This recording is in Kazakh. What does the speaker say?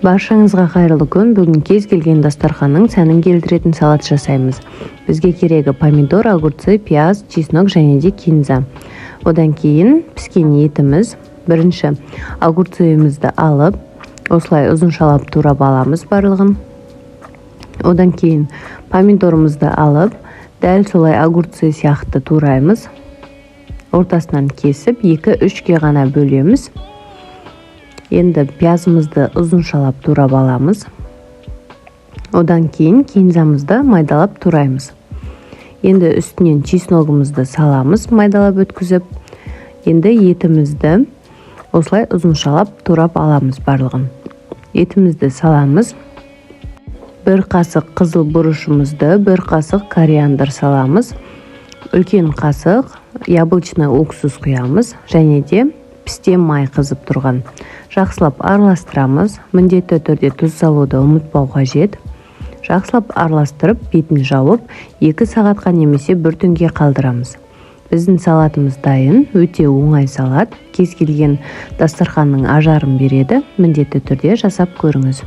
Баршаңызға қайырлы күн. Бүгін кез келген дастарханның сәнін келтіретін салат жасаймыз. Бізге керегі помидор, огурцы, пияз, чеснок және де кинза. Одан кейін піскен етіміз. Бірінші огурцымызды алып, осылай ұзыншалап турап аламыз барлығын. Одан кейін помидорымызды алып, дәл солай огурцы сияқты тураймыз. Ортасынан кесіп, 2-3-ке ғана бөлеміз. Енді пиязымызды ұзыншалап турап аламыз. Одан кейін кинзамызды майдалап тураймыз. Енді үстінен чесногымызды саламыз, майдалап өткізіп. Енді етімізді осылай ұзыншалап турап аламыз барлығын. Етімізді саламыз. 1 қасық қызыл бұрышымызды, 1 қасық кориандр саламыз. Үлкен қасық яблочный уксус құямыз, және де пісте май қызып тұрған. Жақсылап араластырамыз. Міндетті түрде тұз салуды ұмытпау қажет. Жақсылап араластырып, бетін жауып, 2 сағатқа немесе 1 түнге қалдырамыз. Біздің салатымыз дайын, өте оңай салат. Кез келген дастарханның ажарын береді. Міндетті түрде жасап көріңіз.